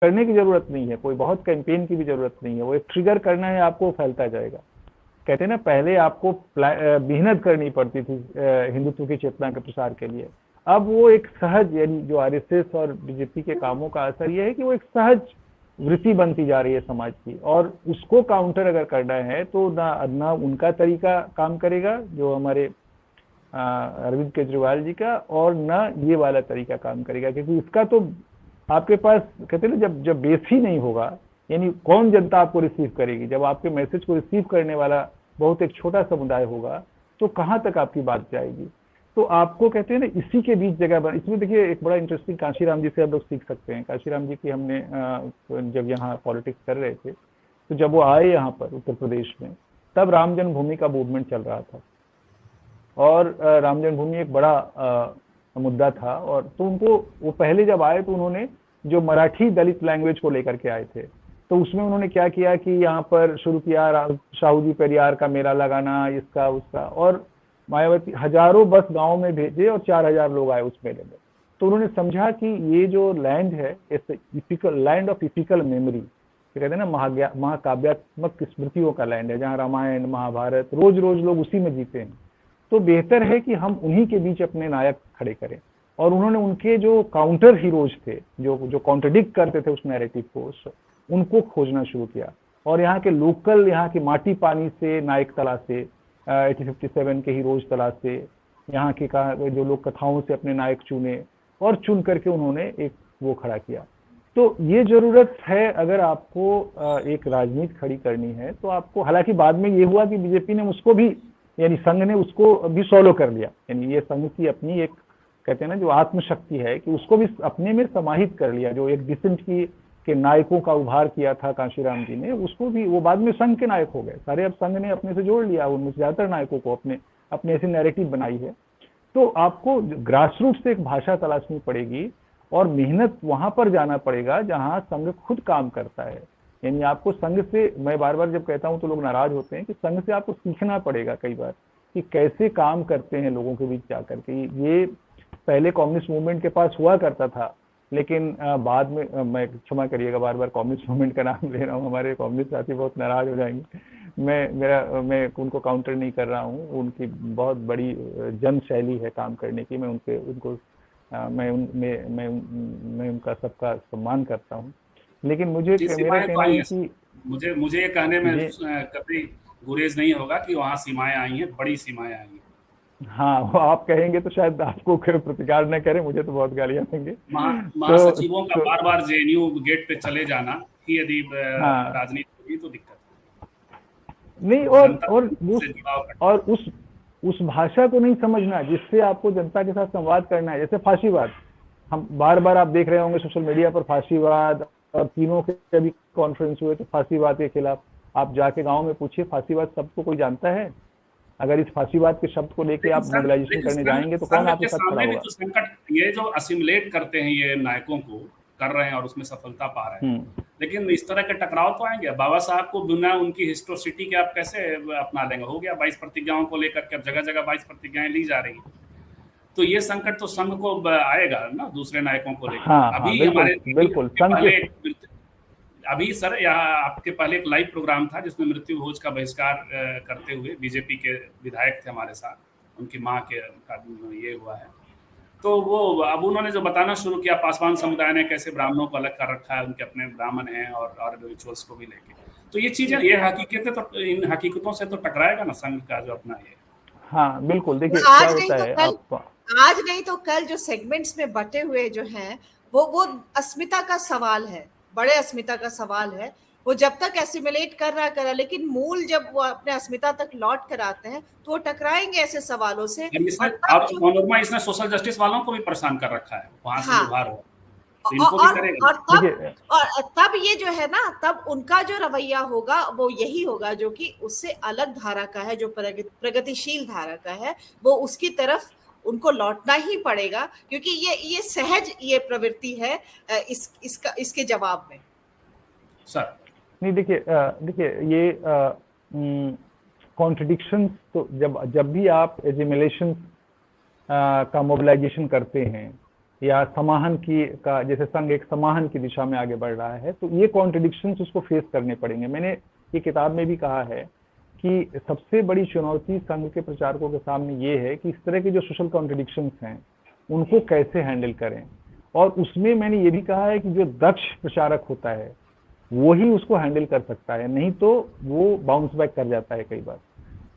करने की जरूरत नहीं है, कोई बहुत कैंपेन की भी जरूरत नहीं है, वो एक ट्रिगर करना है, आपको फैलता जाएगा। कहते हैं ना, पहले आपको मेहनत करनी पड़ती थी हिंदुत्व की चेतना के प्रसार के लिए, अब वो एक सहज, यानी जो आरएसएस और बीजेपी के कामों का असर ये है कि वो एक सहज वृत्ति बनती जा रही है समाज की, और उसको काउंटर अगर करना है तो ना उनका तरीका काम करेगा जो हमारे अरविंद केजरीवाल जी का, और ना ये वाला तरीका काम करेगा, क्योंकि इसका तो आपके पास, कहते हैं ना, जब जब बेस ही नहीं होगा, यानी कौन जनता आपको रिसीव करेगी, जब आपके मैसेज को रिसीव करने वाला बहुत एक छोटा समुदाय होगा, तो कहाँ तक आपकी बात जाएगी। तो आपको, कहते हैं ना, इसी के बीच जगह बन। इसमें देखिए एक बड़ा इंटरेस्टिंग काशीराम जी से हम लोग सीख सकते हैं। काशीराम जी की हमने जब यहाँ पॉलिटिक्स कर रहे थे, तो जब वो आए यहाँ पर उत्तर प्रदेश में, तब राम जन्मभूमि का मूवमेंट चल रहा था, और राम जन्मभूमि एक बड़ा मुद्दा था। और तो उनको, वो पहले जब आए तो उन्होंने जो मराठी दलित लैंग्वेज को लेकर के आए थे, तो उसमें उन्होंने क्या किया कि यहाँ पर शुरू किया साहू जी पेरियार का मेला लगाना, इसका उसका, और मायावती हजारों बस गांव में भेजे और 4000 लोग आए उस मेले में। तो उन्होंने समझा कि ये जो लैंड है, इपिकल लैंड ऑफ इपिकल मेमोरी, कहते हैं ना, महाकाव्यात्मक स्मृतियों का लैंड है, जहाँ रामायण महाभारत रोज रोज लोग उसी में जीते हैं। तो बेहतर है कि हम उन्हीं के बीच अपने नायक खड़े करें। और उन्होंने उनके जो काउंटर हीरोज थे, जो जो कॉन्ट्रडिक्ट करते थे उस नैरेटिव को, उनको खोजना शुरू किया, और यहाँ के लोकल, यहाँ की माटी पानी से नायक तलाशे, 1857 के हीरोज तलाशे, यहाँ की जो लोग कथाओं से अपने नायक चुने, और चुन करके उन्होंने एक वो खड़ा किया। तो ये जरूरत है, अगर आपको एक राजनीति खड़ी करनी है तो आपको, हालांकि बाद में ये हुआ कि बीजेपी ने उसको भी, यानी संघ ने उसको भी सॉलो कर लिया, यानी ये संघ की अपनी एक, कहते हैं ना, जो आत्मशक्ति है, कि उसको भी अपने में समाहित कर लिया। जो एक डिसेंट की के नायकों का उभार किया था काशीराम जी ने, उसको भी, वो बाद में संघ के नायक हो गए सारे। अब संघ ने अपने से जोड़ लिया उनमें ज्यादातर नायकों को, अपने अपने ऐसी नैरेटिव बनाई है। तो आपको ग्रास रूट से एक भाषा तलाशनी पड़ेगी, और मेहनत वहां पर जाना पड़ेगा जहां संघ खुद काम करता है। यानी आपको संघ से, मैं बार बार जब कहता हूं तो लोग नाराज होते हैं, कि संघ से आपको सीखना पड़ेगा कई बार कि कैसे काम करते हैं लोगों के बीच जाकर के। ये पहले कम्युनिस्ट मूवमेंट के पास हुआ करता था, लेकिन बाद में, मैं क्षमा करिएगा बार बार कम्युनिस्ट मूवमेंट का नाम ले रहा हूँ, हमारे कम्युनिस्ट साथी बहुत नाराज हो जाएंगे। मैं उनको काउंटर नहीं कर रहा हूँ, उनकी बहुत बड़ी जन शैली है काम करने की, मैं मैं उनका सबका सम्मान करता हूँ। लेकिन मुझे, मेरा कहना है कि मुझे मुझे ये कहने में कभी गुरेज नहीं होगा कि वहाँ सीमाएं आई हैं, बड़ी सीमाएं आई हैं। हाँ, वो आप कहेंगे तो शायद आपको प्रतिकार न करें, मुझे तो बहुत गालियां देंगे। महासचिवों का बार बार जेएनयू गेट पे चले जाना ही यदि हाँ, राजनीति होगी तो दिक्कत नहीं, और उस भाषा को नहीं समझना जिससे आपको जनता के साथ संवाद करना है। जैसे फांसीवाद, हम बार बार आप देख रहे होंगे सोशल मीडिया पर फांसीवाद, और तीनों के भी कॉन्फ्रेंस हुए तो फांसीवाद के खिलाफ। आप जाके गांव में पूछिए, फांसीवाद सबको कोई जानता है? अगर इस फांसीवाद के शब्द को लेके आप मोबिलाइजेशन करने जाएंगे तो कौन आपके साथ खड़ा होगा? तो संकट, ये जो असिमुलेट करते हैं ये नायकों को कर रहे हैं और उसमें सफलता पा रहे हैं, लेकिन इस तरह के टकराव तो आएंगे। बाबा साहब को बिना उनकी हिस्टोसिटी के आप कैसे अपना लेंगे? हो गया 22 प्रतिज्ञाओं को लेकर के, अब जगह जगह 22 प्रतिज्ञाएं ली जा रही, तो ये संकट तो संघ को आएगा ना, दूसरे नायकों को लेकर। हाँ, अभी हमारे बिल्कुल अभी सर, यहाँ आपके पहले एक लाइव प्रोग्राम था जिसमें मृत्यु भोज का बहिष्कार करते हुए बीजेपी के विधायक थे हमारे साथ, उनकी माँ के का ये हुआ है। तो वो अब उन्होंने जो बताना शुरू किया, पासवान समुदाय ने कैसे ब्राह्मणों को अलग कर रखा है, उनके अपने ब्राह्मण हैं, और रिचुअल्स को भी लेके, तो ये चीजें, ये हकीकतें, तो इन हकीकतों से तो टकराएगा ना संघ का जो अपना ये। हाँ बिल्कुल, देखिए क्या होता है, आज नहीं तो कल जो सेगमेंट्स में बटे हुए जो हैं, वो अस्मिता का सवाल है, बड़े अस्मिता का सवाल है। वो जब तक एसिमिलेट कर रहा, लेकिन मूल जब वो अपने अस्मिता तक लौट कर आते हैं तो वो टकराएंगे ऐसे सवालों से। और इसने सोशल जस्टिस वालों को भी परेशान कर रखा है, वहां से उभार हो, तो इनको भी करेगा। और तब ये जो है ना, तब उनका जो रवैया होगा वो यही होगा जो कि उससे अलग धारा का है, जो प्रगतिशील धारा का है, वो उसकी तरफ उनको लौटना ही पड़ेगा, क्योंकि ये सहज ये प्रवृत्ति है इसके जवाब में। सर नहीं, देखिए ये कॉन्ट्रडिक्शन, तो जब भी आप एजिमुलेशन का मोबिलाइजेशन करते हैं, या समाहन की का, जैसे संघ एक समाहन की दिशा में आगे बढ़ रहा है, तो ये कॉन्ट्रडिक्शंस उसको फेस करने पड़ेंगे। मैंने ये किताब में भी कहा है कि सबसे बड़ी चुनौती संघ के प्रचारकों के सामने ये है कि इस तरह के जो सोशल कॉन्ट्रडिक्शंस हैं उनको कैसे हैंडल करें। और उसमें मैंने ये भी कहा है कि जो दक्ष प्रचारक होता है वो ही उसको हैंडल कर सकता है, नहीं तो वो बाउंस बैक कर जाता है कई बार।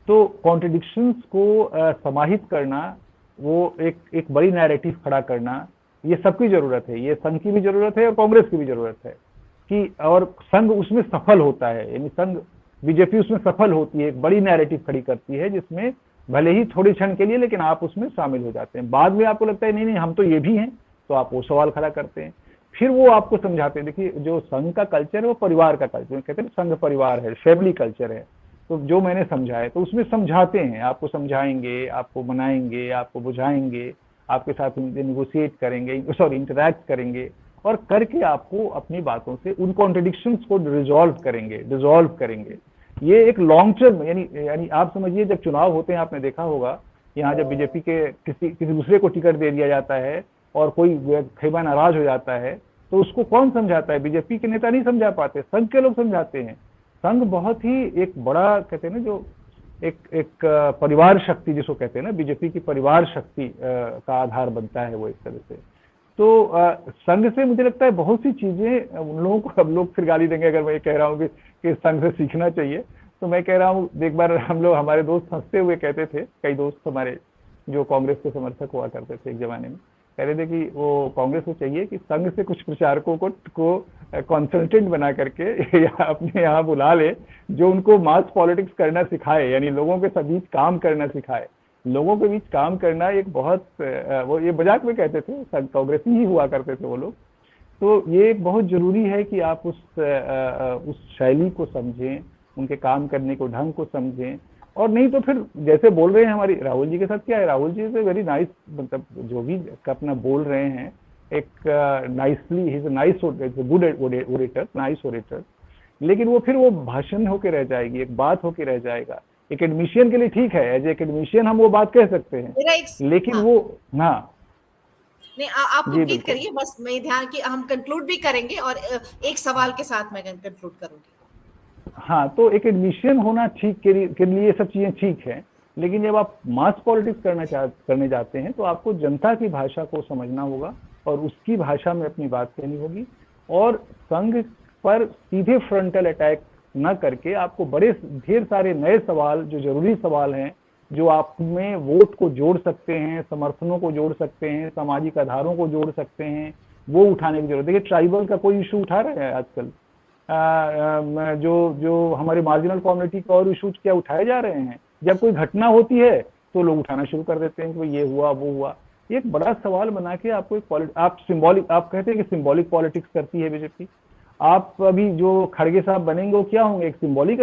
तो कॉन्ट्रडिक्शंस को समाहित करना, वो एक बड़ी नैरेटिव खड़ा करना, ये सबकी जरूरत है। ये संघ की भी जरूरत है और कांग्रेस की भी जरूरत है कि, और संघ उसमें सफल होता है, यानी संघ बीजेपी उसमें सफल होती है, एक बड़ी नैरेटिव खड़ी करती है जिसमें भले ही थोड़े क्षण के लिए, लेकिन आप उसमें शामिल हो जाते हैं। बाद में आपको लगता है नहीं नहीं हम तो ये भी हैं, तो आप वो सवाल खड़ा करते हैं, फिर वो आपको समझाते हैं। देखिए जो संघ का कल्चर है वो परिवार का कल्चर, कहते हैं संघ परिवार है, फैमिली कल्चर है। तो जो मैंने समझा है तो उसमें समझाते हैं, आपको समझाएंगे, आपको मनाएंगे, आपको बुझाएंगे, आपके साथ नेगोशिएट करेंगे, सॉरी इंटरैक्ट करेंगे, और करके आपको अपनी बातों से उन कॉन्ट्रडिक्शंस को डिसॉल्व करेंगे। ये एक लॉन्ग टर्म, यानी आप समझिए जब चुनाव होते हैं, आपने देखा होगा यहाँ जब बीजेपी के किसी दूसरे को टिकट दे दिया जाता है और कोई खैबा नाराज हो जाता है, तो उसको कौन समझाता है? बीजेपी के नेता नहीं समझा पाते, संघ के लोग समझाते हैं। संघ बहुत ही एक बड़ा, कहते हैं ना, जो एक परिवार शक्ति जिसको कहते हैं ना, बीजेपी की परिवार शक्ति का आधार बनता है वो एक तरह से। तो संघ से मुझे लगता है बहुत सी चीजें उन लोगों को, अब लोग फिर गाली देंगे अगर मैं ये कह रहा हूँ कि संघ से सीखना चाहिए, तो मैं कह रहा हूँ, एक बार हम लोग, हमारे दोस्त हंसते हुए कहते थे, कई दोस्त हमारे जो कांग्रेस के समर्थक हुआ करते थे एक जमाने में, कह रहे थे कि वो कांग्रेस को चाहिए कि संघ से कुछ प्रचारकों को कंसल्टेंट बना करके या अपने यहाँ बुला ले, जो उनको मास पॉलिटिक्स करना सिखाए, यानी लोगों के बीच काम करना सिखाए। लोगों के बीच काम करना एक बहुत, वो ये मजाक में कहते थे, कांग्रेसी ही हुआ करते थे वो लोग। तो ये एक बहुत जरूरी है कि आप उस शैली को समझें, उनके काम करने को ढंग को समझें, और नहीं तो फिर जैसे बोल रहे हैं हमारी राहुल जी के साथ क्या है, राहुल जी से वेरी नाइस, मतलब जो भी अपना बोल रहे हैं एक nicely, he is a nice, good orator, nice orator, लेकिन वो फिर वो भाषण होके रह जाएगी, एक बात होके रह जाएगा। एकेडमिशियन के लिए ठीक है, एज एकेडमिशियन हम वो बात कह सकते हैं, लेकिन वो, हाँ नहीं, आप कंप्लीट करिए, बस मैं ध्यान कि हम कंक्लूड भी करेंगे और एक सवाल के साथ मैं कंक्लूड करूंगी। हाँ, तो एक एडमिशन होना ठीक के लिए सब चीजें ठीक है, लेकिन जब आप मास पॉलिटिक्स करने जाते हैं तो आपको जनता की भाषा को समझना होगा और उसकी भाषा में अपनी बात कहनी होगी, और संघ पर सीधे फ्रंटल अटैक न करके आपको बड़े ढेर सारे नए सवाल, जो जरूरी सवाल हैं, जो आप में वोट को जोड़ सकते हैं, समर्थनों को जोड़ सकते हैं, सामाजिक आधारों को जोड़ सकते हैं, वो उठाने की जरूरत है। देखिए ट्राइबल का कोई इशू उठा रहे हैं आजकल, जो हमारे मार्जिनल कम्युनिटी का और इशूज क्या उठाए जा रहे हैं। जब कोई घटना होती है तो लोग उठाना शुरू कर देते हैं कि ये हुआ वो हुआ। एक बड़ा सवाल बना के आपको आप कहते हैं कि सिंबॉलिक पॉलिटिक्स करती है बीजेपी। आप अभी जो खड़गे साहब बनेंगे वो क्या होंगे? एक सिंबॉलिक